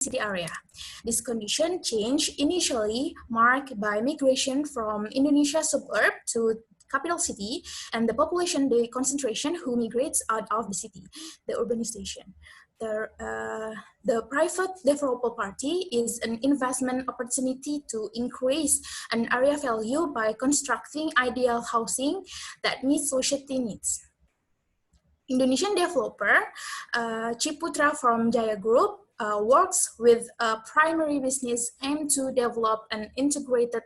city area. This condition change initially marked by migration from Indonesia suburb to capital city and the population the concentration who migrates out of the city, the urbanization. The private developer party is an investment opportunity to increase an area value by constructing ideal housing that meets society needs. Indonesian developer Ciputra from Jaya Group works with a primary business aimed to develop an integrated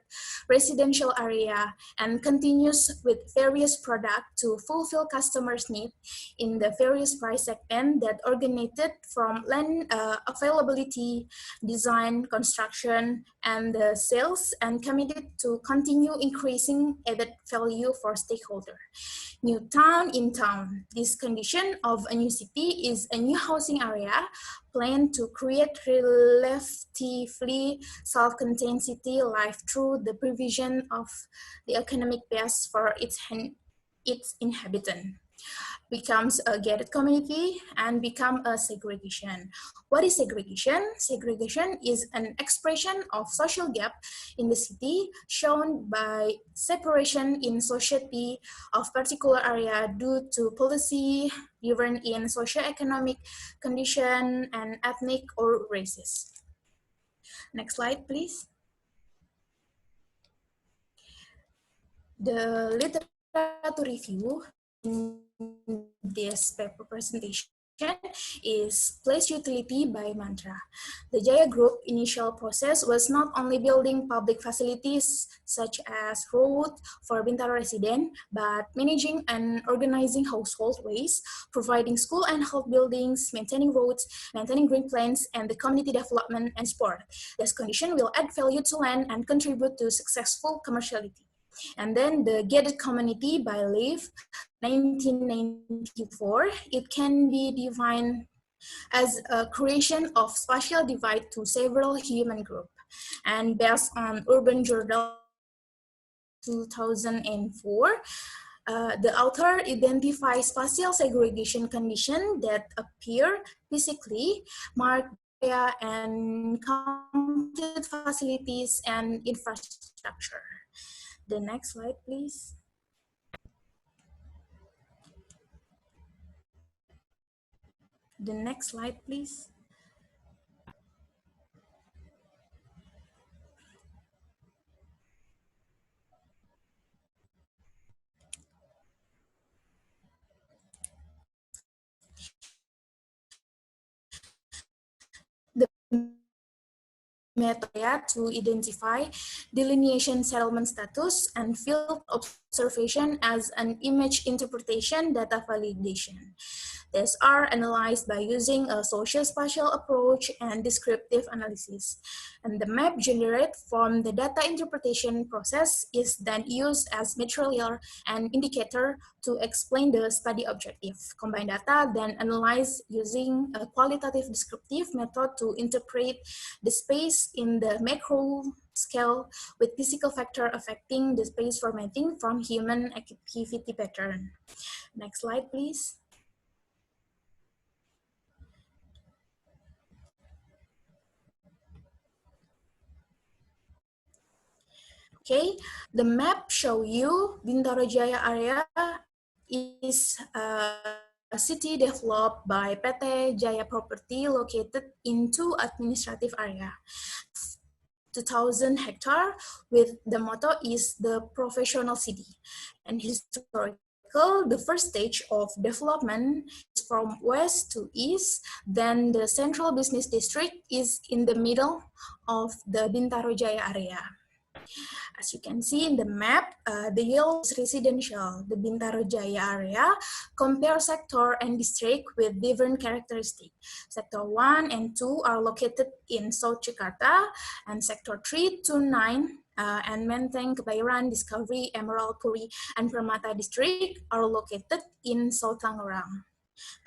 residential area and continues with various products to fulfill customers' needs in the various price segments that originated from land availability, design, construction, and the sales, and committed to continue increasing added value for stakeholders. New town in town. This condition of a new city is a new housing area planned to create relatively self-contained city life through the provision of the economic base for its inhabitant. Becomes a gated community and become a segregation. What is segregation? Segregation is an expression of social gap in the city shown by separation in society of particular area due to policy driven in socio-economic condition and ethnic or races. Next slide, please. The literature review in this paper presentation is Place Utility by Mantra. The Jaya Group initial process was not only building public facilities such as road for Bintaro resident, but managing and organizing household waste, providing school and health buildings, maintaining roads, maintaining green plains, and the community development and sport. This condition will add value to land and contribute to successful commerciality. And then the gated community by Leaf, 1994, it can be defined as a creation of spatial divide to several human groups. And based on Urban Journal 2004, the author identifies spatial segregation conditions that appear physically, marked area and complete facilities and infrastructure. The next slide, please. The next slide, please. The method to identify delineation settlement status and field observation as an image interpretation data validation. These are analyzed by using a social spatial approach and descriptive analysis. And the map generated from the data interpretation process is then used as material and indicator to explain the study objective. Combine data, then analyze using a qualitative descriptive method to interpret the space in the macro scale with physical factor affecting the space formatting from human activity pattern. Next slide, please. Okay, the map show you Bintaro Jaya area is a city developed by PT Jaya Property located in two administrative area. 2,000 hectare with the motto is the professional city. And historical, the first stage of development is from west to east, then the central business district is in the middle of the Bintaro Jaya area. As you can see in the map, the yellow is residential. The Bintaro Jaya area compare sector and district with different characteristics. Sector 1 and 2 are located in South Jakarta, and Sector 3 to 9 and Menteng, Kebayoran, Discovery, Emerald, Puri, and Permata district are located in South Tangerang.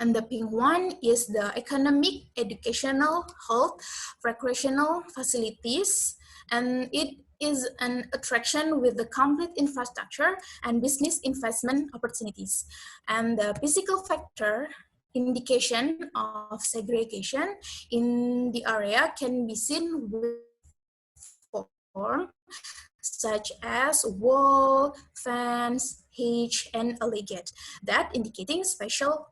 And the pink one is the economic, educational, health, recreational facilities, and it is an attraction with the complete infrastructure and business investment opportunities. And the physical factor indication of segregation in the area can be seen with form such as wall, fence, hedge, and a leggate, that indicating spatial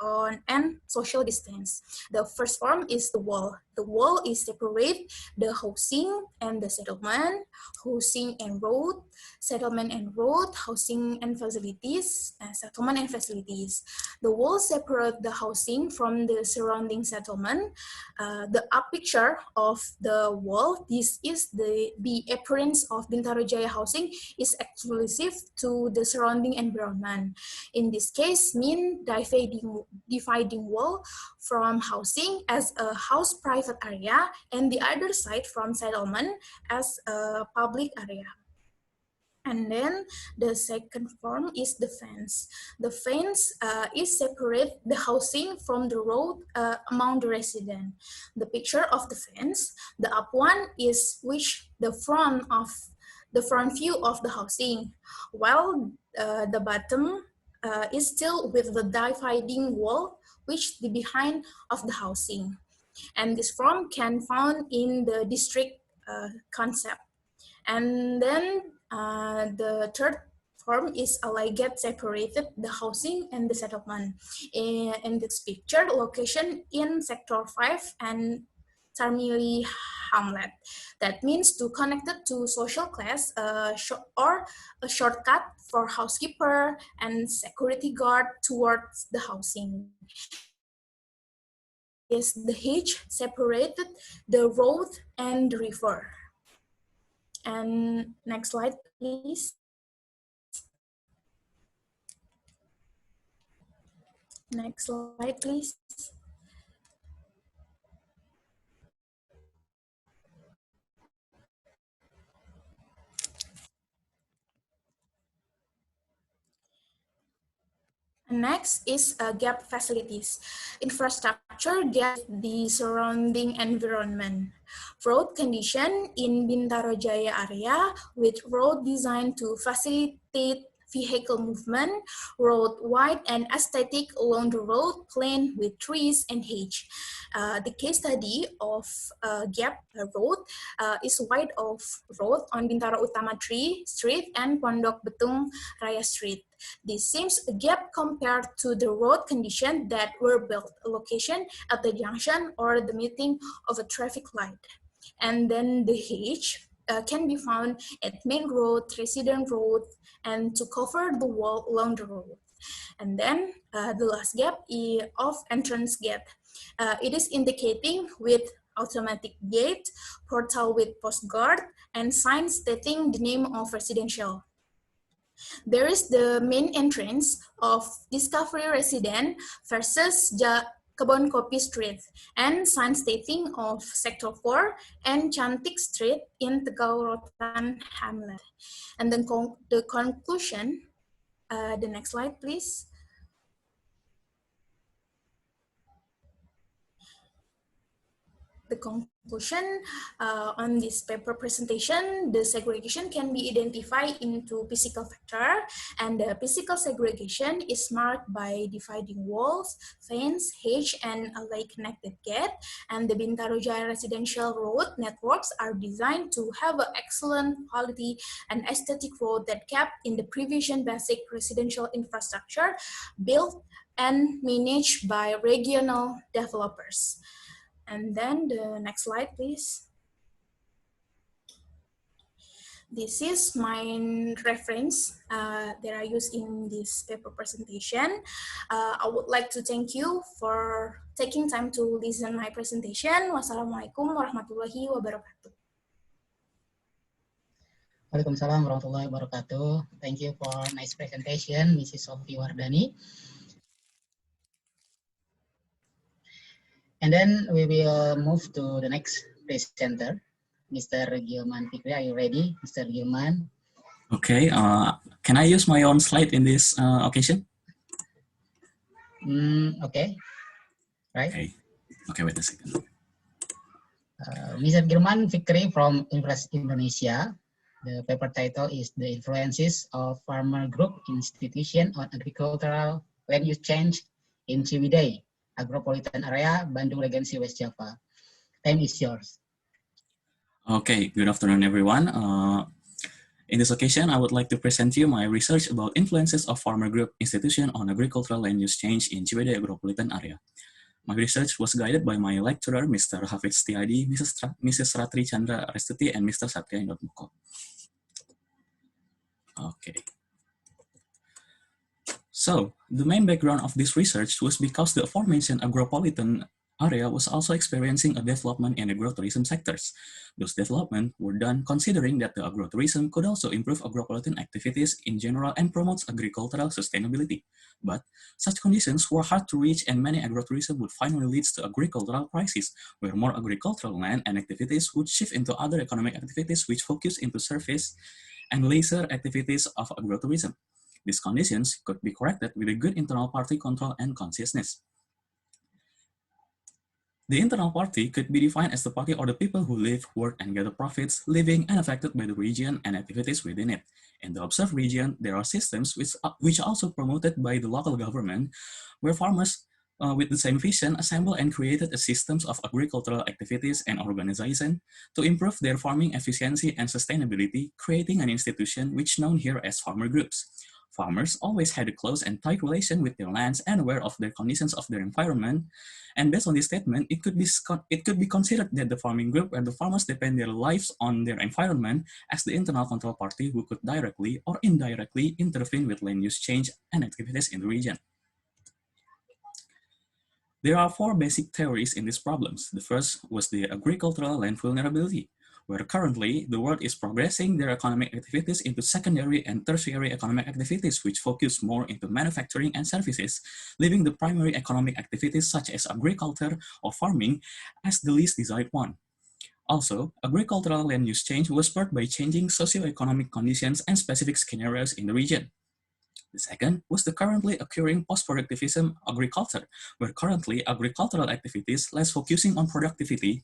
and social distance. The first form is the wall. The wall is separate the housing and the settlement, housing and road, settlement and road, housing and facilities, settlement and facilities. The wall separate the housing from the surrounding settlement. The up picture of the wall, this is the appearance of Bintaro Jaya housing is exclusive to the surrounding environment. In this case, mean dividing wall from housing as a house private area and the other side from settlement as a public area. And then the second form is the fence. The fence is separate the housing from the road among the resident. The picture of the fence, the up one is which the front view of the housing, while the bottom is still with the dividing wall, which the behind of the housing. And this form can found in the district concept. And then the third form is a leggate separated the housing and the settlement. In this picture, location in Sector 5 and Tarmili Hamlet. That means to connect it to social class or a shortcut for housekeeper and security guard towards the housing. Is the hedge separated the road and the river. And next slide, please. Next slide, please. Next is gap facilities. Infrastructure gap the surrounding environment. Road condition in Bintaro Jaya area with road designed to facilitate vehicle movement, road wide and aesthetic along the road plain with trees and hedge. The case study of gap road is wide of road on Bintaro Utama 3 Street and Pondok Betung Raya Street. This seems a gap compared to the road condition that were built a location at the junction or the meeting of a traffic light. And then the hedge can be found at main road, resident road, and to cover the wall along the road. And then the last gap is of entrance gate. It is indicating with automatic gate, portal with post guard, and sign stating the name of residential. There is the main entrance of Discovery Resident versus Kebon Kopi Street and sign stating of Sector 4 and Cantik Street in Tegal Rotan Hamlet. And then the conclusion, the next slide, please. The conclusion on this paper presentation, the segregation can be identified into physical factor, and the physical segregation is marked by dividing walls, fence, hedge, and a light-connected gate. And the Bintaro Jaya residential road networks are designed to have an excellent quality and aesthetic road that kept in the provision basic residential infrastructure built and managed by regional developers. And then the next slide, please. This is my reference that I use in this paper presentation. I would like to thank you for taking time to listen my presentation. Wassalamualaikum warahmatullahi wabarakatuh. Waalaikumsalam warahmatullahi wabarakatuh. Thank you for nice presentation, Mrs. Sophie Wardani. And then we will move to the next presenter, Mr. Gilman Fikri. Are you ready, Mr. Gilman? Okay. Can I use my own slide in this occasion? Okay. Right. Okay. Wait a second. Mr. Gilman Fikri from University Indonesia. The paper title is The Influences of Farmer Group Institution on Agricultural Land Use Change in Ciwidey, Agropolitan Area, Bandung Regency, West Java. Time is yours. Okay, good afternoon, everyone. In this occasion, I would like to present you my research about influences of farmer group institution on agricultural land use change in Ciwidey Agropolitan Area. My research was guided by my lecturer, Mr. Hafiz Tiadi, Mrs. Ratri Chandra Restuti, and Mr. Satya Indotmoko. Okay. So, the main background of this research was because the aforementioned agropolitan area was also experiencing a development in agrotourism sectors. Those developments were done considering that the agrotourism could also improve agropolitan activities in general and promotes agricultural sustainability. But such conditions were hard to reach, and many agrotourism would finally lead to agricultural crisis, where more agricultural land and activities would shift into other economic activities which focus into service and leisure activities of agrotourism. These conditions could be corrected with a good internal party control and consciousness. The internal party could be defined as the party or the people who live, work, and gather profits, living unaffected by the region and activities within it. In the observed region, there are systems which are also promoted by the local government, where farmers with the same vision assembled and created a systems of agricultural activities and organization to improve their farming efficiency and sustainability, creating an institution which known here as farmer groups. Farmers always had a close and tight relation with their lands and aware of the conditions of their environment. And based on this statement, it could be considered that the farming group where the farmers depend their lives on their environment as the internal control party who could directly or indirectly intervene with land use change and activities in the region. There are four basic theories in these problems. The first was the agricultural land vulnerability, where currently the world is progressing their economic activities into secondary and tertiary economic activities, which focus more into manufacturing and services, leaving the primary economic activities such as agriculture or farming as the least desired one. Also, agricultural land use change was spurred by changing socio-economic conditions and specific scenarios in the region. The second was the currently occurring post-productivism agriculture, where currently agricultural activities less focusing on productivity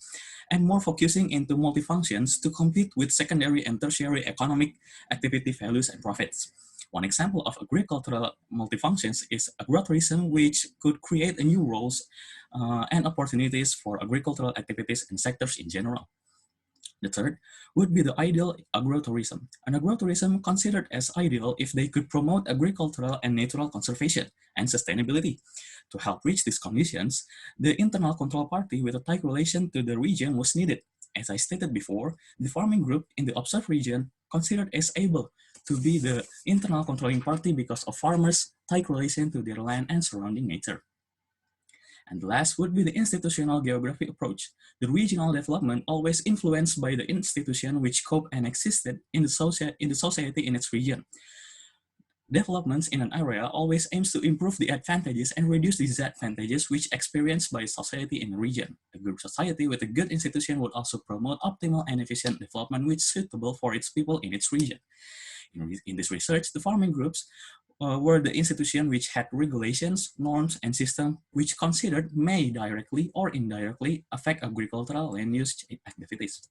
and more focusing into multifunctions to compete with secondary and tertiary economic activity values and profits. One example of agricultural multifunctions is agrotourism, which could create new roles and opportunities for agricultural activities and sectors in general. The third would be the ideal agrotourism. An agrotourism considered as ideal if they could promote agricultural and natural conservation and sustainability. To help reach these conditions, the internal control party with a tight relation to the region was needed. As I stated before, the farming group in the observed region considered as able to be the internal controlling party because of farmers' tight relation to their land and surrounding nature. And the last would be the institutional geography approach. The regional development always influenced by the institution which coped and existed in the society in its region. Developments in an area always aims to improve the advantages and reduce the disadvantages which experienced by society in the region. A good society with a good institution would also promote optimal and efficient development which is suitable for its people in its region. In this research, the farming groups were the institution which had regulations, norms, and systems which considered may directly or indirectly affect agricultural land use activities.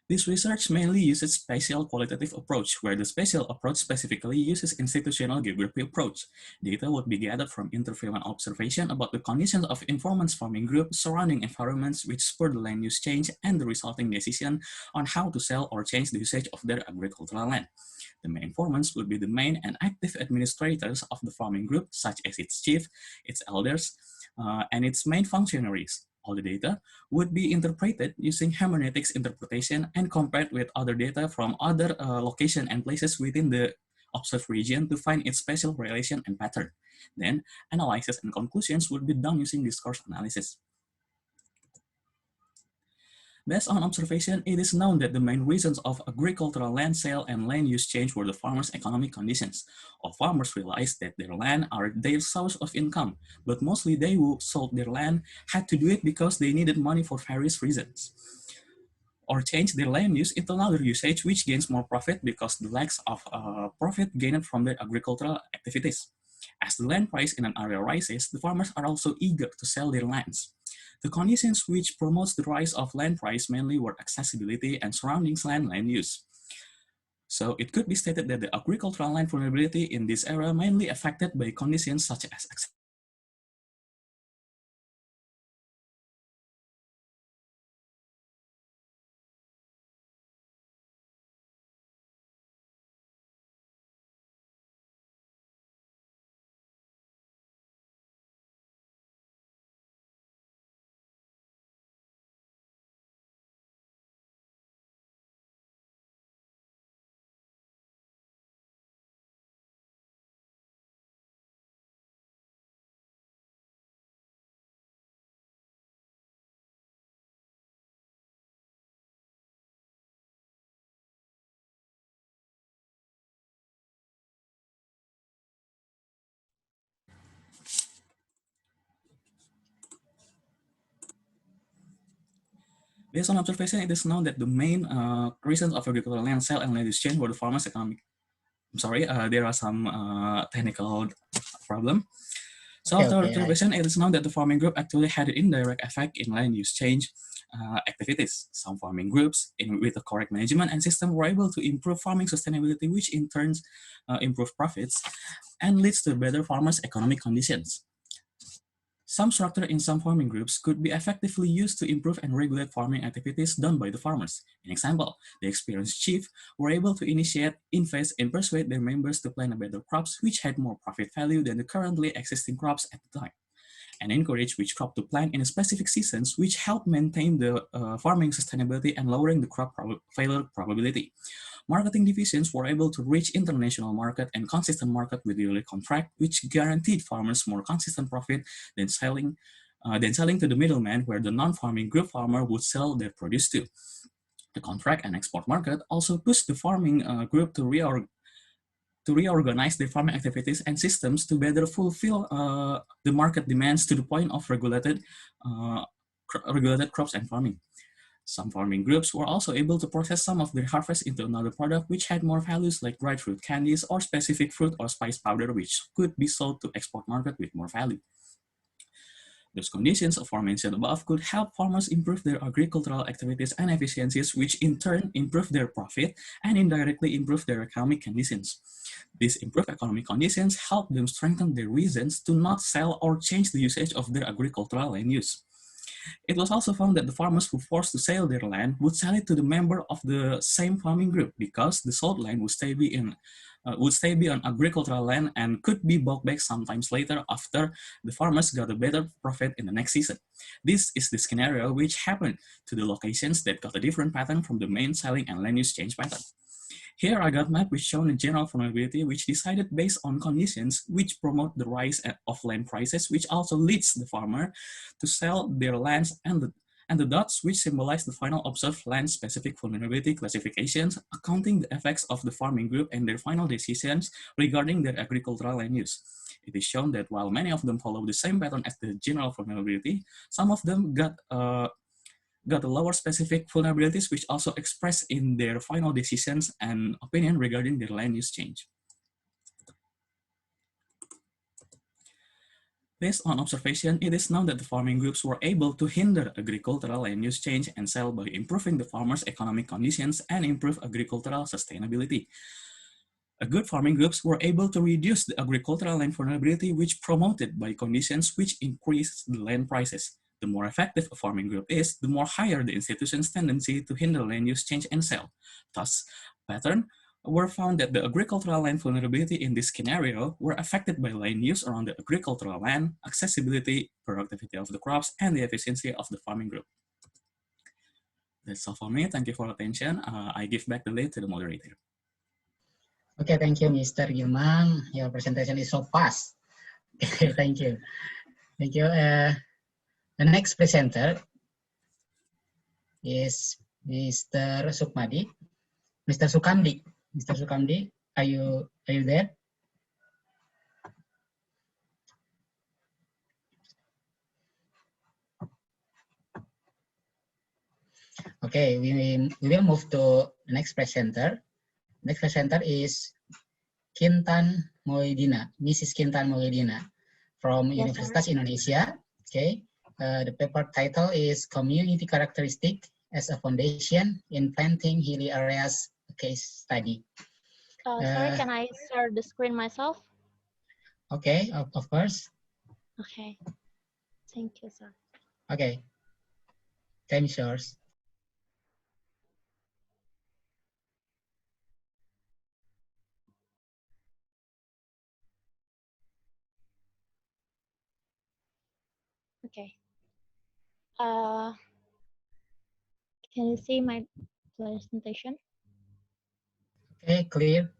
This research mainly uses spatial qualitative approach, where the spatial approach specifically uses institutional geography approach. Data would be gathered from interview and observation about the conditions of informant's farming group surrounding environments which spur the land use change and the resulting decision on how to sell or change the usage of their agricultural land. The main informants would be the main and active administrators of the farming group, such as its chief, its elders, and its main functionaries. All the data would be interpreted using hermeneutics interpretation and compared with other data from other locations and places within the observed region to find its spatial relation and pattern. Then, analysis and conclusions would be done using discourse analysis. Based on observation, it is known that the main reasons of agricultural land sale and land use change were the farmers' economic conditions. All farmers realized that their land are their source of income, but mostly they who sold their land had to do it because they needed money for various reasons, or change their land use into another usage which gains more profit because the lack of profit gained from their agricultural activities. As the land price in an area rises, the farmers are also eager to sell their lands. The conditions which promotes the rise of land price mainly were accessibility and surroundings land use. So it could be stated that the agricultural land vulnerability in this area mainly affected by conditions such as Based on observation, it is known that the main reasons of agricultural land sale and land use change were the farmers' economic. I'm sorry, there are some technical problem. So after observation, it is known that the farming group actually had an indirect effect in land use change activities. Some farming groups, with the correct management and system, were able to improve farming sustainability, which in turn improve profits and leads to better farmers' economic conditions. Some structure in some farming groups could be effectively used to improve and regulate farming activities done by the farmers. An example, the experienced chief were able to initiate, invest, and persuade their members to plant better crops which had more profit value than the currently existing crops at the time, and encourage which crop to plant in specific seasons, which help maintain the farming sustainability and lowering the crop failure probability. Marketing divisions were able to reach international market and consistent market with yearly contract, which guaranteed farmers more consistent profit than selling to the middleman, where the non-farming group farmer would sell their produce to. The contract and export market also pushed the farming group to reorganize their farming activities and systems to better fulfill the market demands to the point of regulated crops and farming. Some farming groups were also able to process some of their harvest into another product which had more values, like dried fruit candies or specific fruit or spice powder, which could be sold to export market with more value. Those conditions aforementioned above could help farmers improve their agricultural activities and efficiencies, which in turn improve their profit and indirectly improve their economic conditions. These improved economic conditions help them strengthen their reasons to not sell or change the usage of their agricultural land use. It was also found that the farmers who forced to sell their land would sell it to the member of the same farming group, because the sold land would stay be on agricultural land and could be bought back sometimes later after the farmers got a better profit in the next season. This is the scenario which happened to the locations that got a different pattern from the main selling and land use change pattern. Here I got map which shown a general vulnerability which decided based on conditions which promote the rise of land prices, which also leads the farmer to sell their lands, and the dots which symbolize the final observed land-specific vulnerability classifications, accounting the effects of the farming group and their final decisions regarding their agricultural land use. It is shown that while many of them follow the same pattern as the general vulnerability, some of them got a lower specific vulnerabilities, which also express in their final decisions and opinion regarding their land use change. Based on observation, it is known that the farming groups were able to hinder agricultural land use change and sell by improving the farmers' economic conditions and improve agricultural sustainability. Good farming groups were able to reduce the agricultural land vulnerability, which promoted by conditions which increased the land prices. The more effective a farming group is, the more higher the institution's tendency to hinder land use change and sell. Thus, pattern were found that the agricultural land vulnerability in this scenario were affected by land use around the agricultural land, accessibility, productivity of the crops, and the efficiency of the farming group. That's all for me. Thank you for your attention. I give back the lead to the moderator. Okay, thank you, Mr. Gilman. Your presentation is so fast. Okay, thank you. Thank you. The next presenter is Mr. Sukmadi. Mr. Sukamdi. Mr. Sukamdi, are you there? Okay, we will move to the next presenter. Next presenter is Kintan Moidina, Mrs. Kintan Moidina from Universitas Indonesia. Okay, the paper title is Community Characteristic as a Foundation in Planting Hilly Areas, case study. Sorry, can I share the screen myself? Okay, of course. Okay, thank you, sir. Okay, time is yours. Okay. Can you see my presentation? Okay, clear.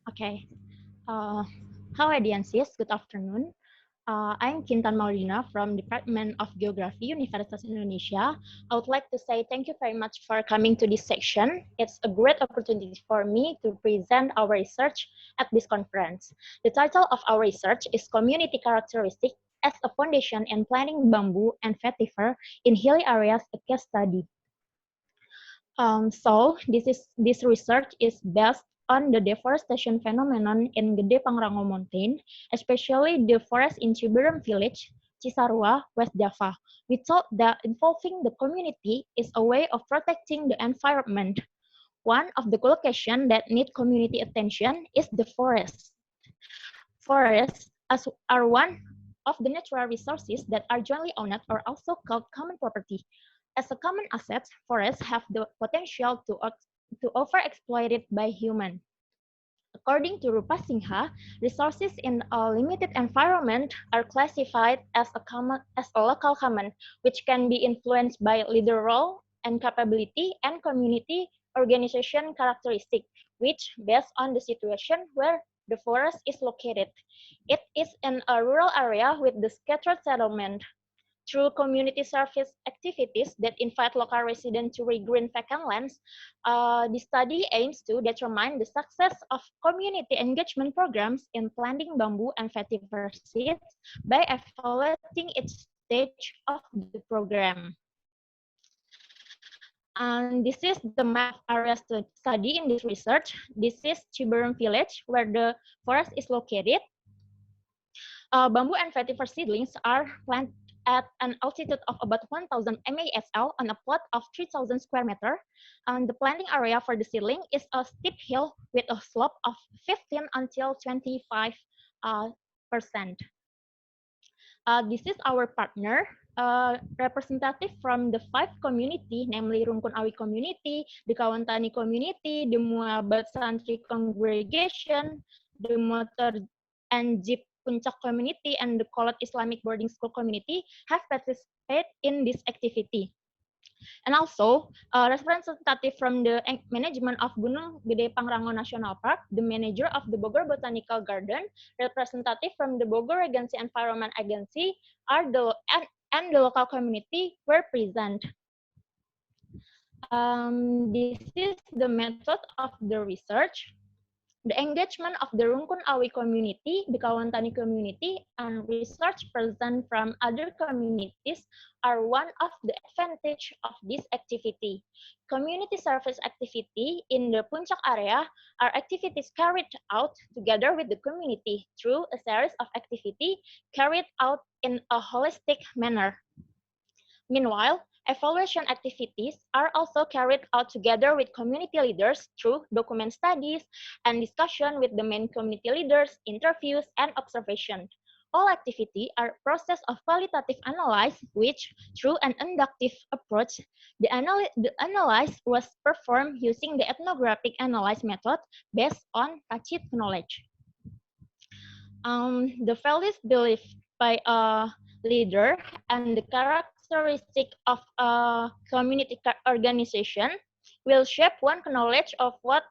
Okay. Hi, audiences. Good afternoon. I'm Kintan Maulina from Department of Geography, Universitas Indonesia. I would like to say thank you very much for coming to this section. It's a great opportunity for me to present our research at this conference. The title of our research is Community Characteristic as a Foundation in Planting Bamboo and Vetiver in Hilly Areas, a Case Study. So this research is based on the deforestation phenomenon in Gede Pangrango Mountain, especially the forest in Ciberem village, Cisarua, West Java. We thought that involving the community is a way of protecting the environment. One of the locations that need community attention is the forest. Forests are one of the natural resources that are jointly owned or also called common property. As a common asset, forests have the potential to overexploited by humans. According to Rupa Singha, resources in a limited environment are classified as a local common, which can be influenced by leader role and capability and community organization characteristic, which based on the situation where the forest is located. It is in a rural area with the scattered settlement. Through community service activities that invite local residents to regreen vacant lands, the study aims to determine the success of community engagement programs in planting bamboo and vetiver seeds by evaluating each stage of the program. And this is the map of areas to study in this research. This is Ciberem village, where the forest is located. Bamboo and vetiver seedlings are planted at an altitude of about 1,000 MASL on a plot of 3,000 square meter. And the planting area for the seedling is a steep hill with a slope of 15 until 25%. This is our partner, representative from the 5 community, namely Rungkun Awi community, the Kawantani community, the Muabat Santri congregation, the Motor and Jeep Puncak community, and the Kolot Islamic Boarding School community have participated in this activity. And also, representative from the management of Gunung Gede Pangrango National Park, the manager of the Bogor Botanical Garden, representative from the Bogor Regency Environment Agency, and the local community were present. This is the method of the research. The engagement of the Rungkun Awi community, the Kawantani community, and research person from other communities are one of the advantage of this activity. Community service activity in the Puncak area are activities carried out together with the community through a series of activities carried out in a holistic manner. Meanwhile, evaluation activities are also carried out together with community leaders through document studies and discussion with the main community leaders, interviews, and observation. All activities are a process of qualitative analysis, which, through an inductive approach, the analysis was performed using the ethnographic analysis method based on tacit knowledge. The values believed by a leader and the characteristic of a community organization will shape one's knowledge of what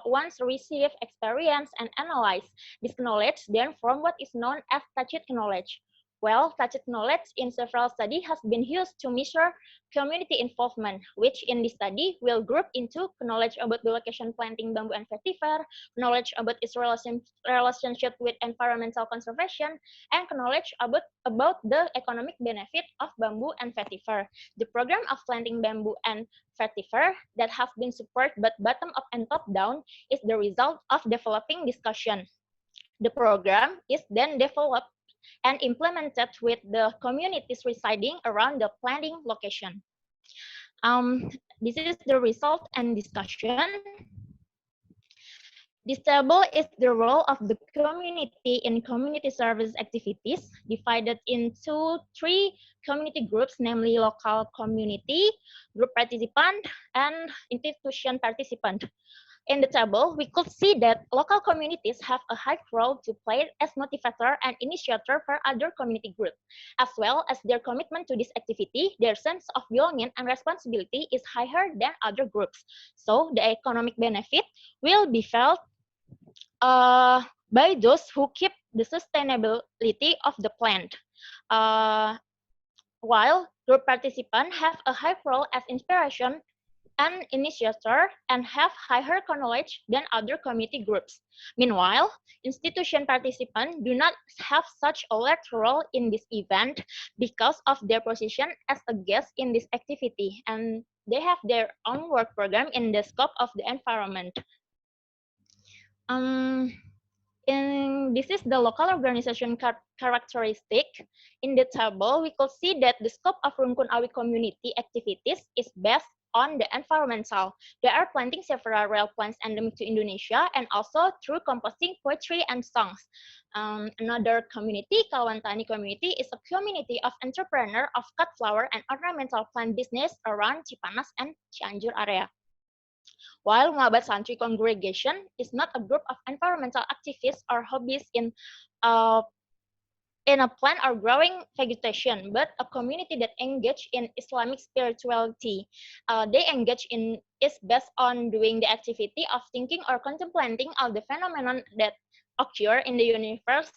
one's received, experience, and analyze. This knowledge then form what is known as tacit knowledge. Well, tacit knowledge in several studies has been used to measure community involvement, which in this study will group into knowledge about the location planting bamboo and vetiver, knowledge about its relationship with environmental conservation, and knowledge about the economic benefit of bamboo and vetiver. The program of planting bamboo and vetiver that have been supported both bottom up and top down is the result of developing discussion. The program is then developed and implemented with the communities residing around the planting location. This is the result and discussion. This table is the role of the community in community service activities, divided into 3 community groups, namely local community, group participant, and institution participant. In the table, we could see that local communities have a high role to play as motivator and initiator for other community groups. As well as their commitment to this activity, their sense of belonging and responsibility is higher than other groups. So the economic benefit will be felt by those who keep the sustainability of the plant. While group participants have a high role as inspiration and initiator and have higher knowledge than other community groups. Meanwhile, institution participants do not have such a large role in this event because of their position as a guest in this activity, and they have their own work program in the scope of the environment. This is the local organization characteristic. In the table, we could see that the scope of Rungkun Awi community activities is based on the environmental. They are planting several rare plants endemic to Indonesia and also through composting poetry and songs. Another community, Kawantani community, is a community of entrepreneurs of cut flower and ornamental plant business around Cipanas and Cianjur area. While Muhabat Santri congregation is not a group of environmental activists or hobbyists in a plant or growing vegetation, but a community that engage in Islamic spirituality. They engage in is based on doing the activity of thinking or contemplating all the phenomenon that occur in the universe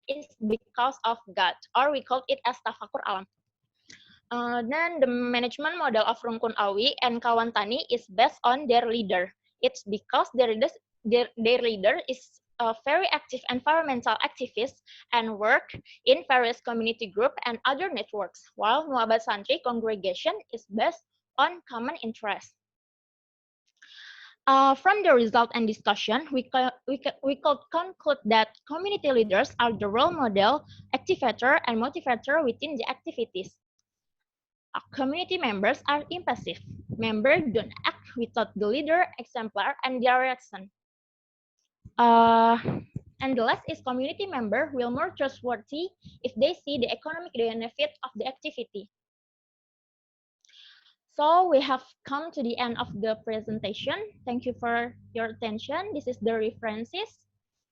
is because of God, or we call it as tafakur alam. Then the management model of Rungkun Awi and Kawantani is based on their leader. It's because their leader is a very active environmental activist and work in various community group and other networks, while Muhabat Santri congregation is based on common interest. From the result and discussion, we could conclude that community leaders are the role model, activator, and motivator within the activities. Community members are impassive. Members don't act without the leader, exemplar, and direction. And the last is community member will more trustworthy if they see the economic benefit of the activity. So we have come to the end of the presentation. Thank you for your attention. This is the references.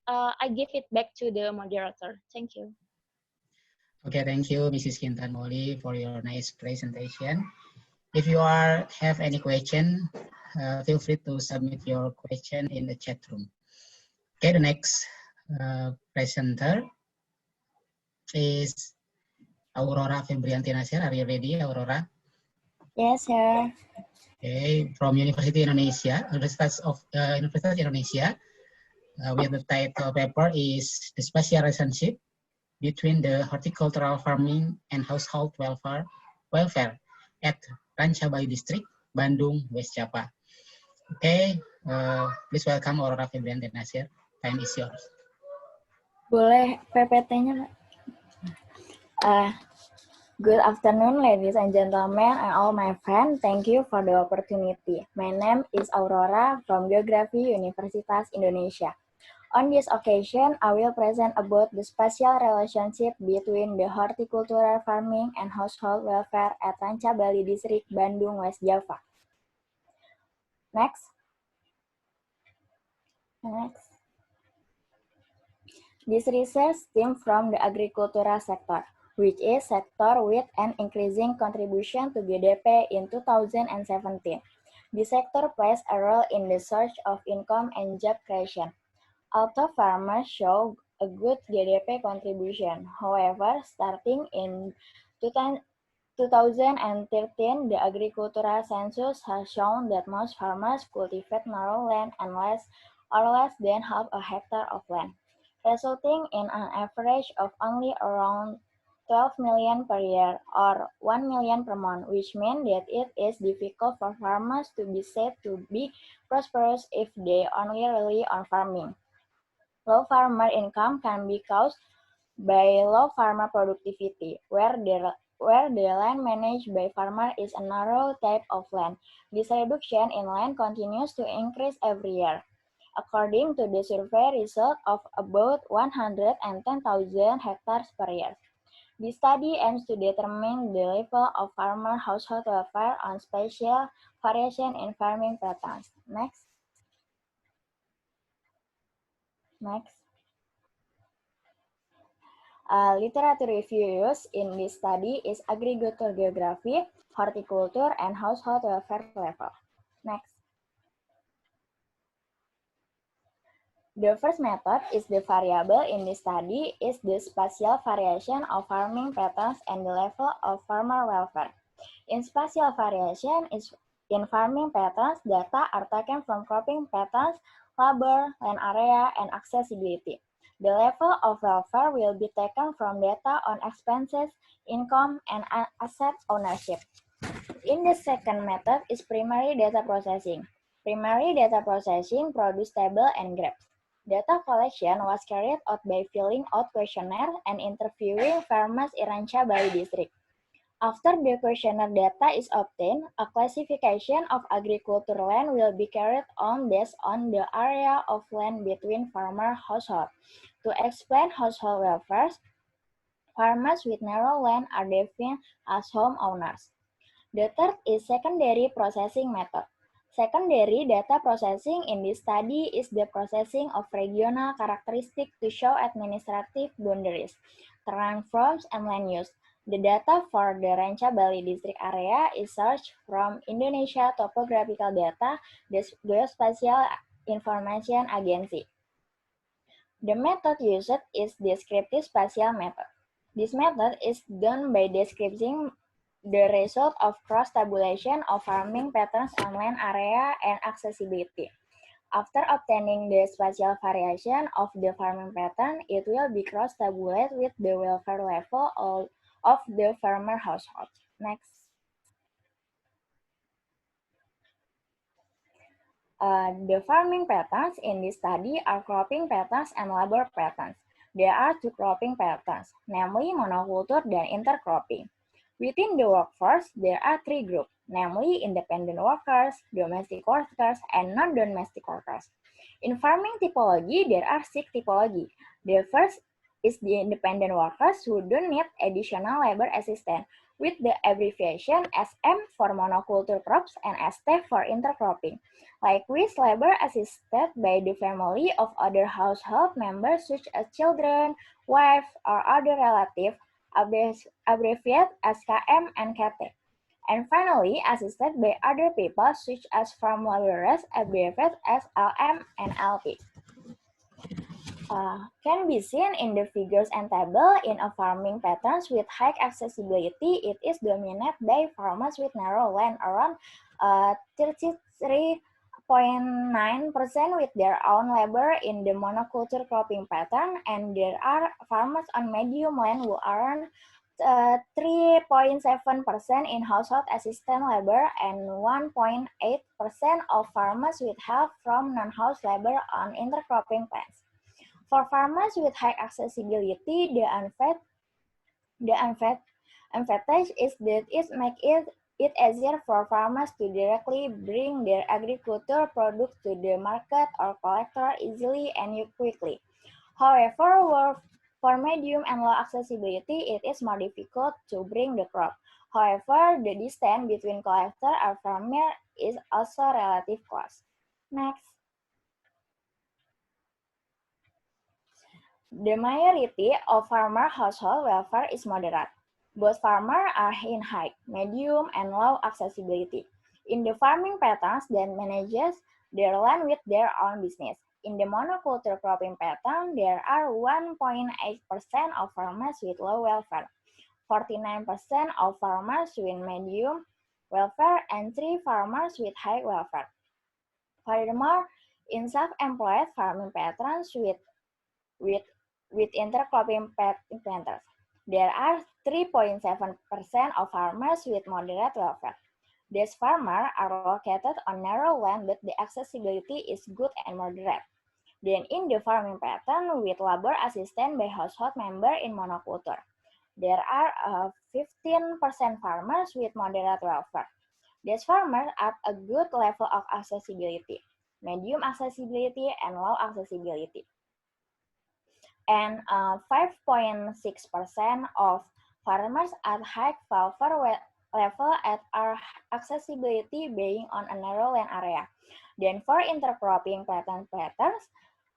I give it back to the moderator. Thank you. Okay, thank you, Mrs. Kintan Molly, for your nice presentation. If you have any question, feel free to submit your question in the chat room. Okay, the next presenter is Aurora Febrianti Nasir. Are you ready, Aurora? Yes, sir. Okay, from University Indonesia, Universitas Indonesia, with the title paper is The Spatial Relationship Between the Horticultural Farming and Household Welfare at Ranca Bayu District, Bandung, West Java. Okay, please welcome Aurora Febrianti Nasir. Time is yours. Boleh PPT-nya, Pak? Good afternoon, ladies and gentlemen, and all my friends. Thank you for the opportunity. My name is Aurora from Geography Universitas Indonesia. On this occasion, I will present about the spatial relationship between the horticultural farming and household welfare at Ranca Bali District, Bandung, West Java. Next. This research stems from the agricultural sector, which is sector with an increasing contribution to GDP in 2017. The sector plays a role in the source of income and job creation. Although farmers show a good GDP contribution, however, starting in 2013, the agricultural census has shown that most farmers cultivate narrow land and less than half a hectare of land, resulting in an average of only around 12 million per year or 1 million per month, which means that it is difficult for farmers to be said to be prosperous if they only rely on farming. Low farmer income can be caused by low farmer productivity, where the land managed by farmer is a narrow type of land. This reduction in land continues to increase every year. According to the survey result of about 110,000 hectares per year. The study aims to determine the level of farmer household welfare on spatial variation in farming patterns. Next. Literature review used in this study is agricultural geography, horticulture, and household welfare level. Next. The first method is the variable in this study is the spatial variation of farming patterns and the level of farmer welfare. In spatial variation in farming patterns, data are taken from cropping patterns, labor, land area, and accessibility. The level of welfare will be taken from data on expenses, income, and asset ownership. In the second method is primary data processing. Primary data processing produce table and graphs. Data collection was carried out by filling out questionnaire and interviewing farmers in Rancha Bali district. After the questionnaire data is obtained, a classification of agricultural land will be carried on based on the area of land between farmer household. To explain household welfare, farmers with narrow land are defined as homeowners. The third is secondary processing method. Secondary data processing in this study is the processing of regional characteristics to show administrative boundaries, terrain forms, and land use. The data for the Rancha Bali district area is searched from Indonesia Topographical Data, the Geospatial Information Agency. The method used is descriptive spatial method. This method is done by describing the result of cross-tabulation of farming patterns on land area and accessibility. After obtaining the spatial variation of the farming pattern, it will be cross-tabulated with the welfare level of the farmer household. Next. The farming patterns in this study are cropping patterns and labor patterns. There are two cropping patterns, namely monoculture and intercropping. Within the workforce, there are three groups, namely independent workers, domestic workers, and non-domestic workers. In farming typology, there are 6 typologies. The first is the independent workers who don't need additional labor assistance, with the abbreviation SM for monoculture crops and ST for intercropping. Likewise, labor assisted by the family of other household members such as children, wife, or other relatives, abbreviated as KM and KT. And finally, assisted by other people such as farm laborers, abbreviated as LM and LP. Can be seen in the figures and table in a farming patterns with high accessibility. It is dominated by farmers with narrow land, around 33.9% with their own labor in the monoculture cropping pattern, and there are farmers on medium land who earn 3.7% in household assistant labor and 1.8% of farmers with help from non-house labor on intercropping plants. For farmers with high accessibility, the advantage is that it makes it easier for farmers to directly bring their agricultural products to the market or collector easily and quickly. However, for medium and low accessibility, it is more difficult to bring the crop. However, the distance between collector and farmer is also relatively close. Next. The majority of farmer household welfare is moderate. Both farmers are in high, medium, and low accessibility. In the farming patterns that manages their land with their own business. In the monoculture cropping pattern, there are 1.8% of farmers with low welfare, 49% of farmers with medium welfare, and 3 farmers with high welfare. Furthermore, in self-employed farming patterns with intercropping planters, there are 3.7% of farmers with moderate welfare. These farmers are located on narrow land, but the accessibility is good and moderate. Then in the farming pattern with labor assistant by household member in monoculture, there are 15% farmers with moderate welfare. These farmers are a good level of accessibility, medium accessibility, and low accessibility. And 5.6% of farmers at high welfare level at our accessibility being on a narrow land area. Then for intercropping patterns,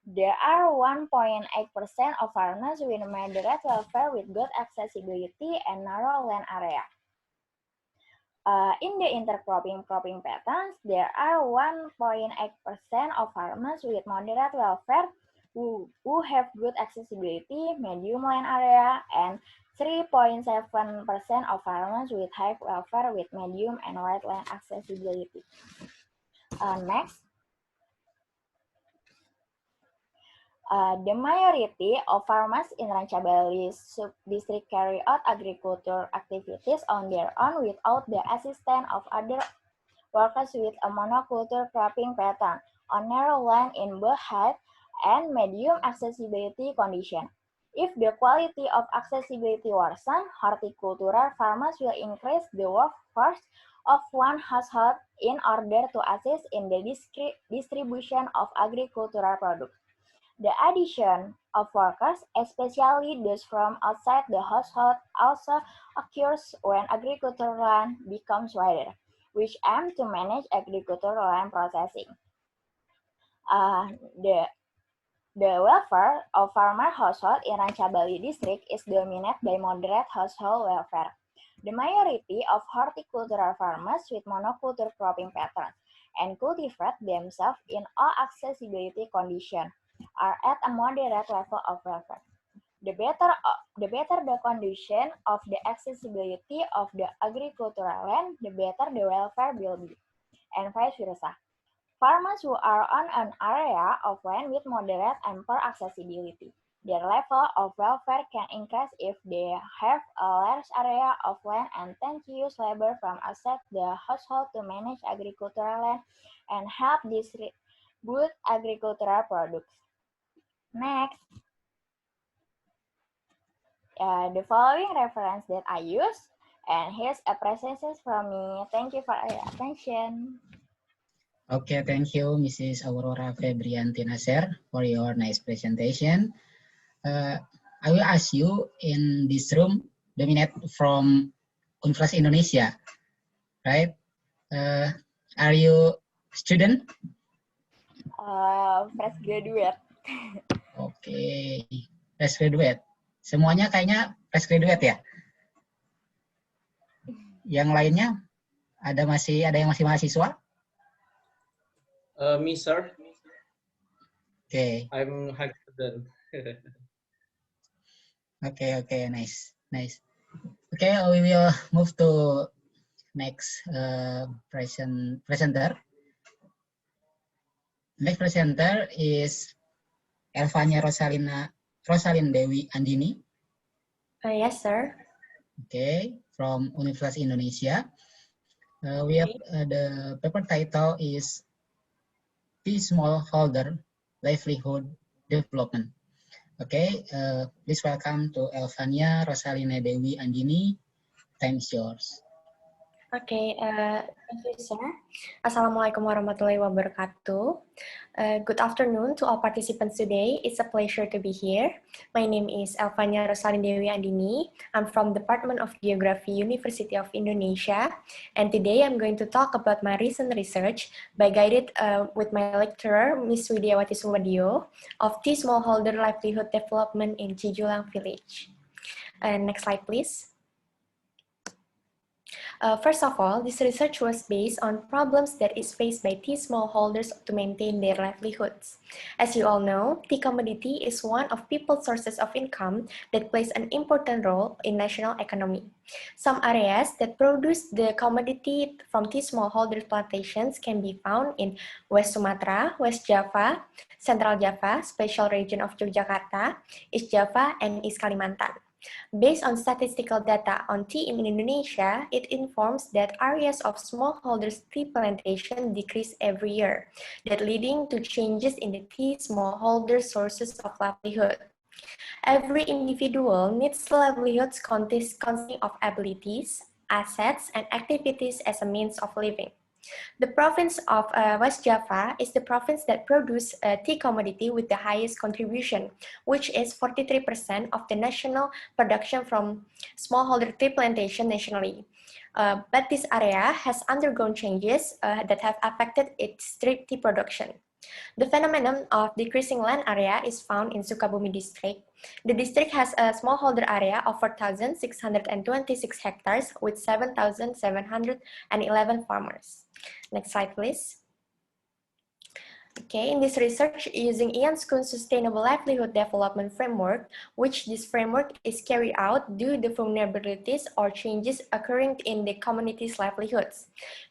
there are 1.8% of farmers with moderate welfare with good accessibility and narrow land area. In the intercropping patterns, there are 1.8% of farmers with moderate welfare who have good accessibility, medium land area, and 3.7% of farmers with high welfare with medium and wide land accessibility. Next. The majority of farmers in Rancabali sub-district carry out agricultural activities on their own without the assistance of other workers with a monoculture cropping pattern on narrow land in both high and medium accessibility condition. If the quality of accessibility worsens, horticultural farmers will increase the workforce of one household in order to assist in the distribution of agricultural products. The addition of workers, especially those from outside the household, also occurs when agricultural land becomes wider, which aim to manage agricultural land processing. Uh, the, the welfare of farmer household in Rancabali district is dominated by moderate household welfare. The majority of horticultural farmers with monoculture cropping patterns and cultivate themselves in all accessibility conditions are at a moderate level of welfare. The better the condition of the accessibility of the agricultural land, the better the welfare will be, and vice versa. Farmers who are on an area of land with moderate and poor accessibility, their level of welfare can increase if they have a large area of land and tend to use labor from outside the household to manage agricultural land and help distribute agricultural products. Next, the following reference that I use, and here's a presentation from me. Thank you for your attention. Okay, thank you, Mrs. Aurora Febrianti Nasser, for your nice presentation. I will ask you in this room, dominate from Universitas Indonesia, right? Are you student? Fresh graduate. Oke, fresh graduate. Semuanya kayaknya fresh graduate ya? Yang lainnya ada yang masih mahasiswa? Me, sir. Okay. I'm high student. Okay, nice. Okay, we will move to next presenter. Next presenter is Elvania Rosalin Dewi Andini. Yes, sir. Okay, from Universitas Indonesia. We have the paper title is Tea Smallholder Livelihood Development. Okay, please welcome to Elvania Rosalina Dewi Andini. Time is yours. Okay, thank you, sir. Assalamualaikum warahmatullahi wabarakatuh. Good afternoon to all participants today. It's a pleasure to be here. My name is Elvania Rosalin Dewi Andini. I'm from Department of Geography, University of Indonesia. And today I'm going to talk about my recent research by guided with my lecturer, Ms. Widiawati Sumadio, of Tea Smallholder Livelihood Development in Cijulang Village. Next slide, please. First of all, this research was based on problems that is faced by tea smallholders to maintain their livelihoods. As you all know, tea commodity is one of people's sources of income that plays an important role in national economy. Some areas that produce the commodity from tea smallholder plantations can be found in West Sumatra, West Java, Central Java, Special Region of Yogyakarta, East Java, and East Kalimantan. Based on statistical data on tea in Indonesia, it informs that areas of smallholders tea plantation decrease every year, that leading to changes in the tea smallholder sources of livelihood. Every individual needs livelihoods consisting of abilities, assets, and activities as a means of living. The province of West Java is the province that produces tea commodity with the highest contribution, which is 43% of the national production from smallholder tea plantation nationally. But this area has undergone changes that have affected its tea production. The phenomenon of decreasing land area is found in Sukabumi district. The district has a smallholder area of 4,626 hectares with 7,711 farmers. Next slide, please. Okay, in this research, using Ian Schoon's Sustainable Livelihood Development Framework, which this framework is carried out due to vulnerabilities or changes occurring in the community's livelihoods.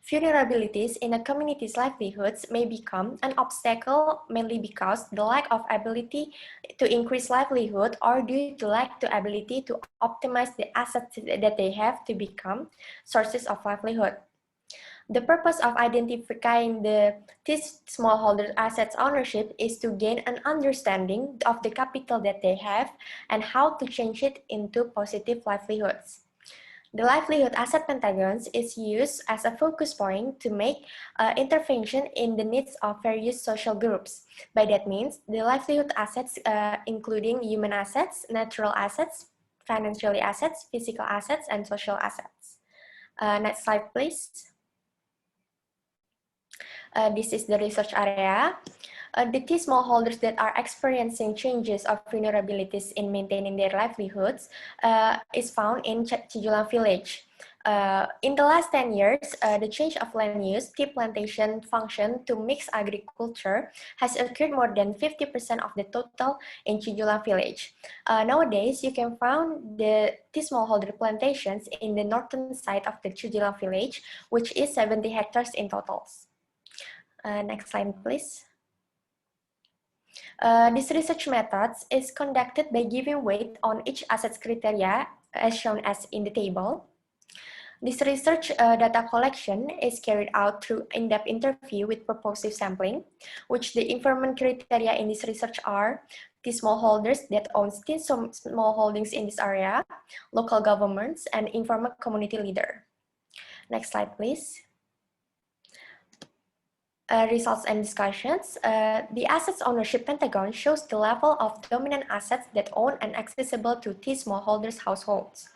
Vulnerabilities in a community's livelihoods may become an obstacle mainly because the lack of ability to increase livelihood or due to lack of ability to optimize the assets that they have to become sources of livelihood. The purpose of identifying these smallholder assets ownership is to gain an understanding of the capital that they have and how to change it into positive livelihoods. The livelihood asset pentagons is used as a focus point to make intervention in the needs of various social groups. By that means, the livelihood assets including human assets, natural assets, financial assets, physical assets, and social assets. Next slide, please. This is the research area. The key smallholders that are experiencing changes of vulnerabilities in maintaining their livelihoods is found in Cijulang village. In the last 10 years, the change of land use, tea plantation function to mixed agriculture has occurred more than 50% of the total in Cijulang village. Nowadays, you can find the tea smallholder plantations in the northern side of the Cijulang village, which is 70 hectares in total. Next slide, please. This research methods is conducted by giving weight on each asset's criteria as shown as in the table. This research data collection is carried out through in-depth interview with purposive sampling, which the informant criteria in this research are the smallholders that own small holdings in this area, local governments, and informal community leader. Next slide, please. Results and discussions. The assets ownership pentagon shows the level of dominant assets that own and accessible to T smallholders households.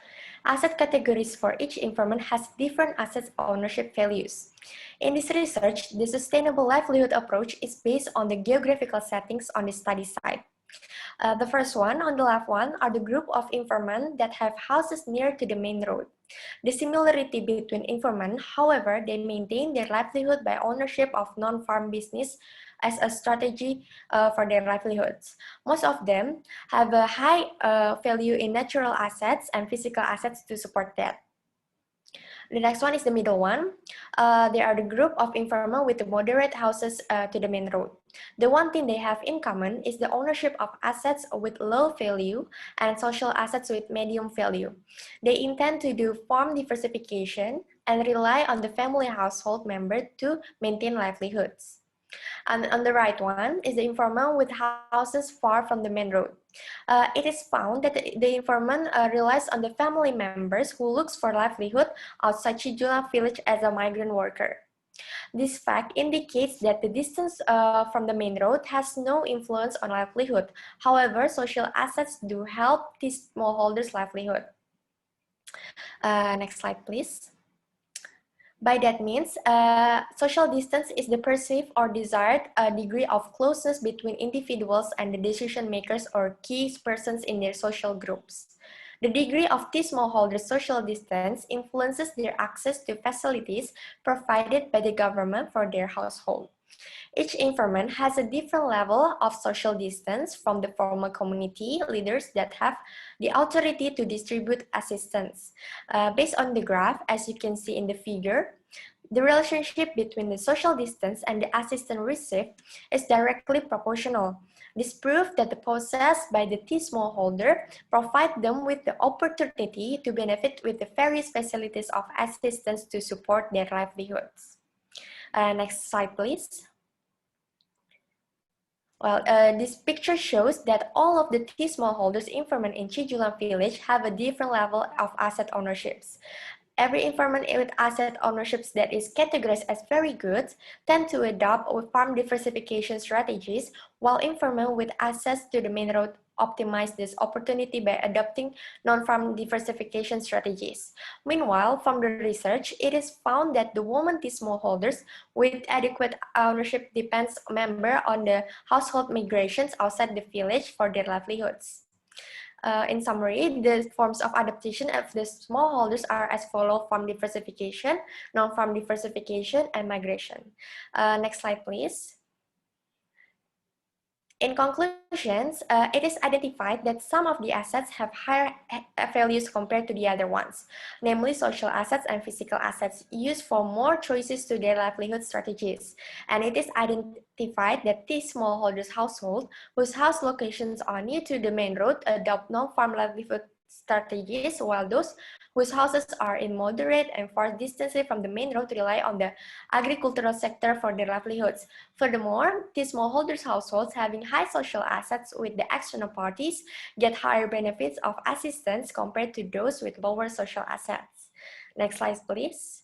Asset categories for each informant has different asset ownership values. In this research, the sustainable livelihood approach is based on the geographical settings on the study site. The first one, on the left one, are the group of informant that have houses near to the main road. The similarity between informant, however, they maintain their livelihood by ownership of non-farm business as a strategy for their livelihoods. Most of them have a high value in natural assets and physical assets to support that. The next one is the middle one. They are the group of informal with the moderate houses to the main road. The one thing they have in common is the ownership of assets with low value and social assets with medium value. They intend to do farm diversification and rely on the family household member to maintain livelihoods. And on the right one is the informal with houses far from the main road. It is found that the informant relies on the family members who looks for livelihood outside Cijulang village as a migrant worker. This fact indicates that the distance from the main road has no influence on livelihood. However, social assets do help these smallholders' livelihood. Next slide, please. By that means, social distance is the perceived or desired degree of closeness between individuals and the decision makers or key persons in their social groups. The degree of these smallholders' social distance influences their access to facilities provided by the government for their household. Each informant has a different level of social distance from the formal community leaders that have the authority to distribute assistance. Based on the graph, as you can see in the figure, the relationship between the social distance and the assistance received is directly proportional. This proves that the possessed by the T smallholder provide them with the opportunity to benefit with the various facilities of assistance to support their livelihoods. Next slide, please. Well, this picture shows that all of the T smallholders informant in Cijulang village have a different level of asset ownerships. Every informant with asset ownerships that is categorized as very good tend to adopt farm diversification strategies, while informant with access to the main road optimize this opportunity by adopting non-farm diversification strategies. Meanwhile, from the research, it is found that the women T smallholders with adequate ownership depends member on the household migrations outside the village for their livelihoods. In summary, the forms of adaptation of the smallholders are as follows: farm diversification, non-farm diversification, and migration. Next slide, please. In conclusions, it is identified that some of the assets have higher values compared to the other ones, namely social assets and physical assets used for more choices to their livelihood strategies. And it is identified that these smallholders households whose house locations are near to the main road adopt non-farm livelihood strategies, while those whose houses are in moderate and far distances from the main road rely on the agricultural sector for their livelihoods. Furthermore, these smallholders households having high social assets with the external parties get higher benefits of assistance compared to those with lower social assets. Next slide, please.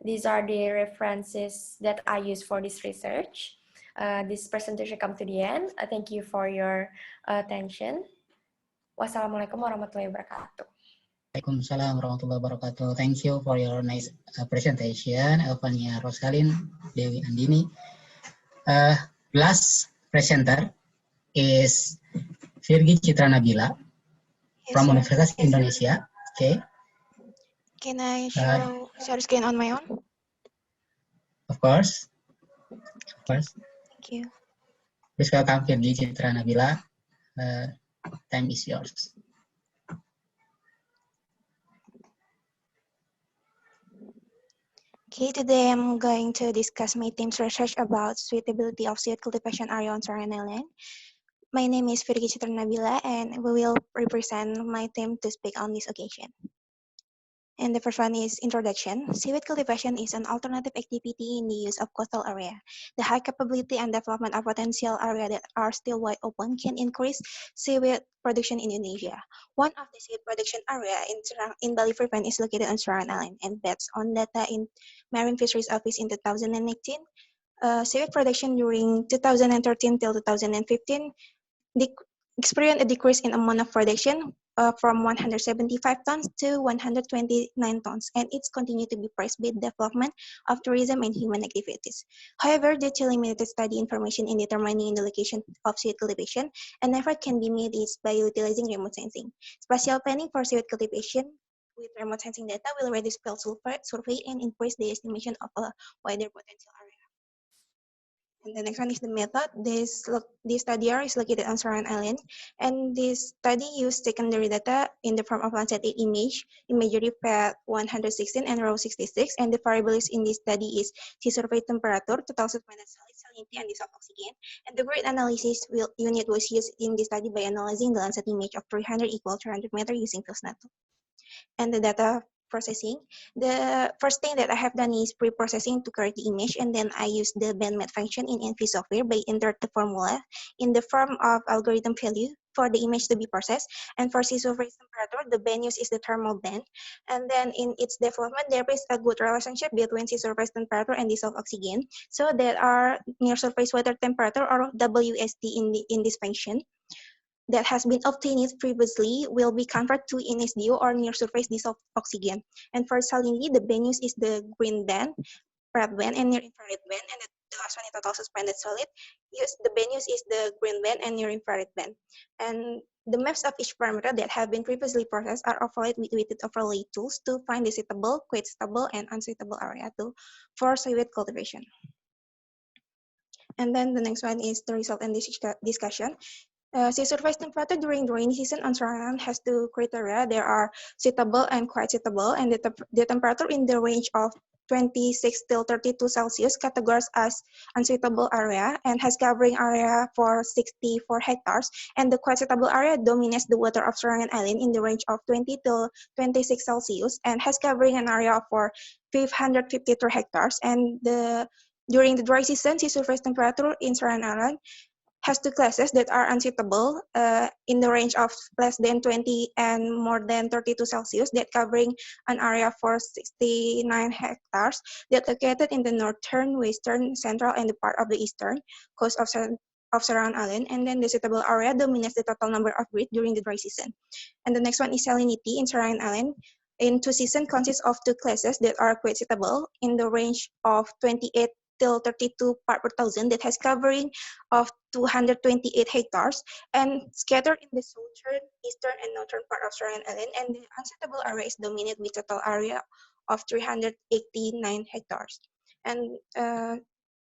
These are the references that I use for this research. This presentation come to the end. Thank you for your attention. Wassalamualaikum warahmatullahi wabarakatuh. Waalaikumsalam warahmatullahi wabarakatuh. Thank you for your nice presentation, Elvania Rosalin, Dewi Andini. Last presenter is Virgi Citra Nabila from Universitas Indonesia. Okay. Can I share screen on my own? Of course. Thank you. Please welcome Virgi Citra Nabila. Time is yours. Okay, today I'm going to discuss my team's research about suitability of seaweed cultivation area on Sarangan Island. My name is Virgi Citra Nabila, and we will represent my team to speak on this occasion. And the first one is introduction. Seaweed cultivation is an alternative activity in the use of coastal area. The high capability and development of potential area that are still wide open can increase seaweed production in Indonesia. One of the seaweed production area in Balikpapan is located on Sarangan Island, and based on data in Marine Fisheries Office in 2018, seaweed production during 2013 till 2015 experienced a decrease in amount of production from 175 tons to 129 tons, and it's continued to be priced by development of tourism and human activities. However, due to limited study information in determining the location of seaweed cultivation, an effort can be made is by utilizing remote sensing. Spatial planning for seaweed cultivation with remote sensing data will reduce field survey and increase the estimation of a wider potential area. And the next one is the method. This study area is located on Sarangan Island, and this study used secondary data in the form of Landsat 8 imagery path 116 and row 66, and the variables in this study is sea surface temperature, total suspended solid, salinity, and dissolved oxygen. And the grid analysis unit was used in this study by analyzing the Landsat image of 300 equal 300 meter using FieldNet. And the data processing. The first thing that I have done is pre-processing to create the image, and then I use the bandmat function in NV software by insert the formula in the form of algorithm value for the image to be processed. And for sea surface temperature, the band used is the thermal band. And then in its development, there is a good relationship between sea surface temperature and dissolved oxygen. So there are near surface water temperature, or WST, in this function that has been obtained previously will be converted to NSDO, or near surface dissolved oxygen. And for salinity, the band used is the green band, red band, and near infrared band. And the last one is total suspended solid. The band used is the green band and near infrared band. And the maps of each parameter that have been previously processed are overlaid with weighted overlay tools to find the suitable, quite stable, and unsuitable area for seaweed cultivation. And then the next one is the result and discussion. Sea surface temperature during the rainy season on Sarangan has two criteria. There are suitable and quite suitable, and the temperature in the range of 26 till 32 Celsius categorized as unsuitable area and has covering area for 64 hectares, and the quite suitable area dominates the water of Sarangan Island in the range of 20 till 26 Celsius and has covering an area for 553 hectares. And during the dry season, sea surface temperature in Sarangan Island has two classes that are unsuitable in the range of less than 20 and more than 32 Celsius, that covering an area for 69 hectares that located in the northern, western, central, and the part of the eastern coast of Sarangan Island. And then the suitable area dominates the total number of breeds during the dry season. And the next one is salinity in Sarangan Island. In two season consists of two classes that are quite suitable in the range of 28 till 32 part per thousand that has covering of 228 hectares and scattered in the southern, eastern, and northern part of Sarangan Island. And the unsuitable area is dominated with total area of 389 hectares. And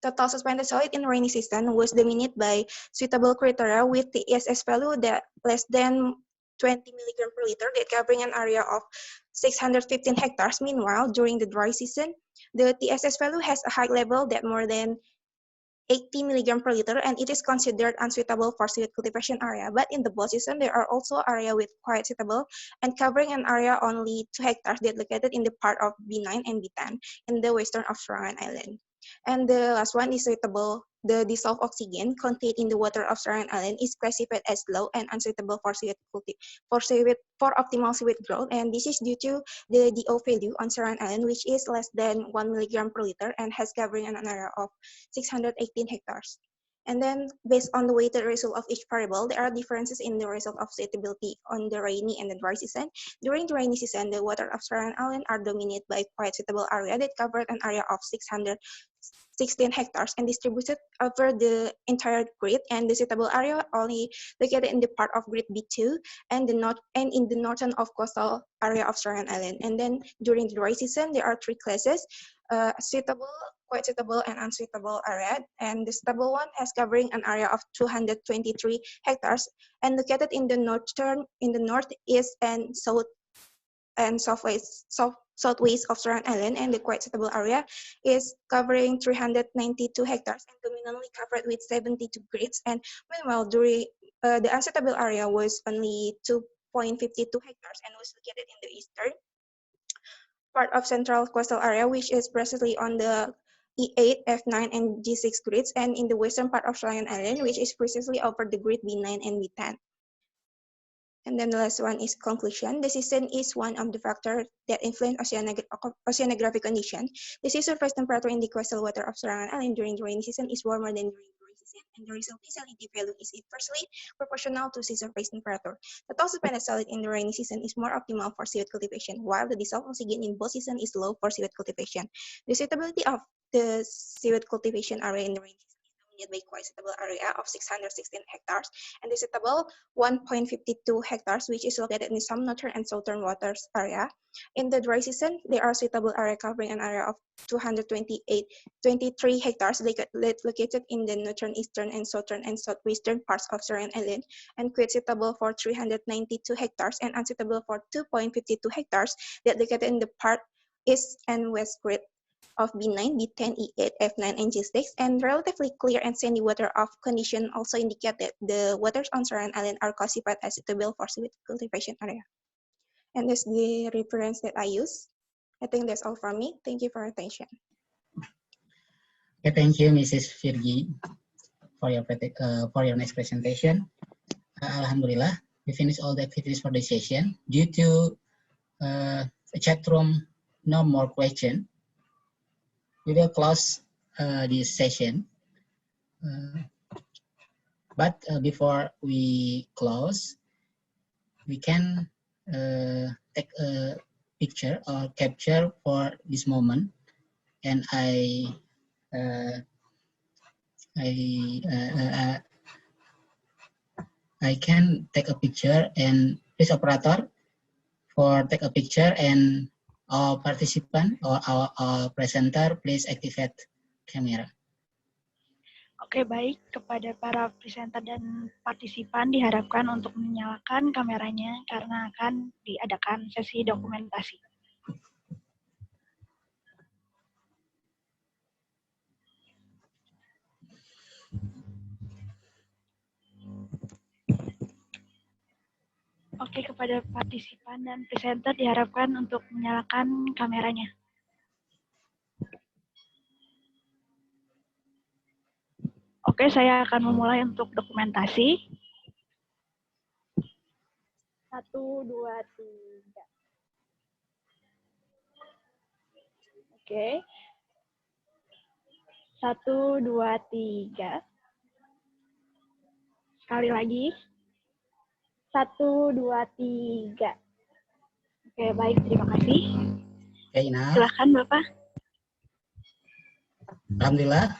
total suspended solid in rainy season was dominated by suitable criteria with the TSS value that less than 20 milligram per liter, that covering an area of 615 hectares. Meanwhile, during the dry season, the TSS value has a high level that more than 80 milligram per liter, and it is considered unsuitable for seaweed cultivation area. But in the both season, there are also area with quite suitable and covering an area only 2 hectares that located in the part of B9 and B10 in the western of Serangan Island. And the last one is suitable. The dissolved oxygen contained in the water of Serangan Island is classified as low and unsuitable for for optimal seaweed growth, and this is due to the DO value on Serangan Island, which is less than 1 milligram per liter and has covering an area of 618 hectares. And then, based on the weighted result of each variable, there are differences in the result of suitability on the rainy and the dry season. During the rainy season, the water of Serangan Island are dominated by quite suitable area that covered an area of 616 hectares and distributed over the entire grid, and the suitable area only located in the part of grid B2 and in the northern of coastal area of Serangan Island. And then during the dry season, there are 3 classes: suitable, quite suitable, and unsuitable area. And the suitable one has covering an area of 223 hectares and located in the northeast and south and southwest of Serangan Island, and the quite suitable area is covering 392 hectares and dominantly covered with 72 grids. And meanwhile, during the unsuitable area was only 2.52 hectares and was located in the eastern part of central coastal area, which is precisely on the E8, F9, and G6 grids, and in the western part of Serangan Island, which is precisely over the grid B9 and B10. And then the last one is conclusion. The season is one of the factors that influence oceanographic condition. The sea surface temperature in the coastal water of Serangan Island during the rainy season is warmer than during the dry season, and the resulting salinity value is inversely proportional to sea surface temperature. The total suspended solid in the rainy season is more optimal for seaweed cultivation, while the dissolved oxygen in both seasons is low for seaweed cultivation. The suitability of the seaweed cultivation area in the rainy season is dominated by quite suitable area of 616 hectares and the suitable 1.52 hectares, which is located in some northern and southern waters area. In the dry season, there are suitable area covering an area of 23 hectares located in the northern, eastern, and southern and southwestern parts of Serangan Island, and quite suitable for 392 hectares and unsuitable for 2.52 hectares that located in the part east and west grid of B9, B10, E8, F9, and G6, and relatively clear and sandy water of condition also indicate that the waters on Serangan Island are classified as suitable for seaweed cultivation area. And that's the reference that I use. I think that's all from me. Thank you for your attention. Okay, thank you, Mrs. Virgi, for your next presentation. Alhamdulillah, we finished all the activities for the session. Due to a chat room, no more question. We will close this session. But before we close, we can take a picture or capture for this moment, and I can take a picture, and please operator for take a picture, and our participant or our presenter please activate camera. Oke, baik. Kepada para presenter dan partisipan diharapkan untuk menyalakan kameranya karena akan diadakan sesi dokumentasi. Oke, kepada partisipan dan presenter diharapkan untuk menyalakan kameranya. Oke, saya akan memulai untuk dokumentasi. 1, 2, 3. Oke. 1, 2, 3. Sekali lagi. 1, 2, 3. Oke, baik. Terima kasih. Okay, silakan, Bapak. Alhamdulillah,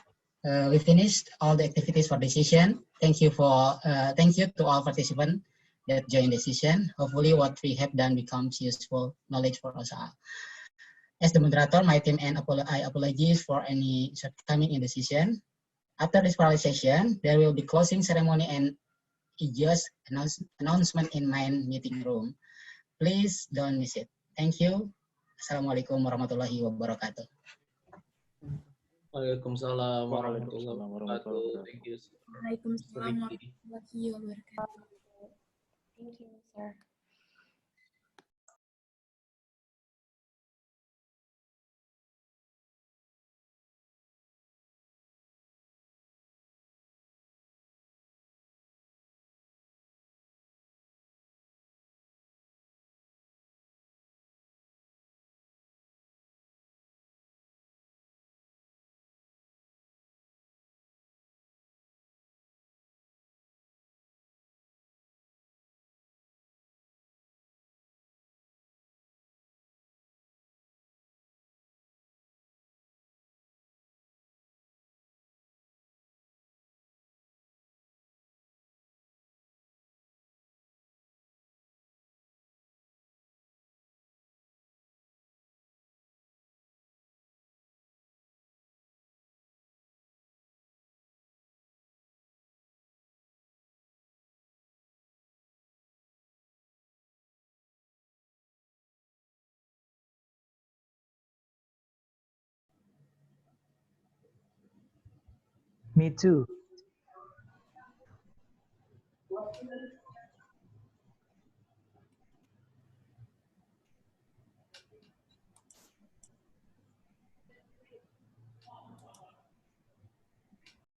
we finished all the activities for the session. Thank you to all participants that joined the session. Hopefully what we have done becomes useful knowledge for us all. As the moderator, my team and I apologize for any shortcoming in the session. After this parallel session, there will be closing ceremony and just announcement in main meeting room. Please don't miss it. Thank you. Assalamualaikum warahmatullahi wabarakatuh. Waalaikumsalam warahmatullahi wabarakatuh. Thank you, Mr. Waalaikumsalam Ricky. warahmatullahi wabarakatuh. Thank you, sir. Me too.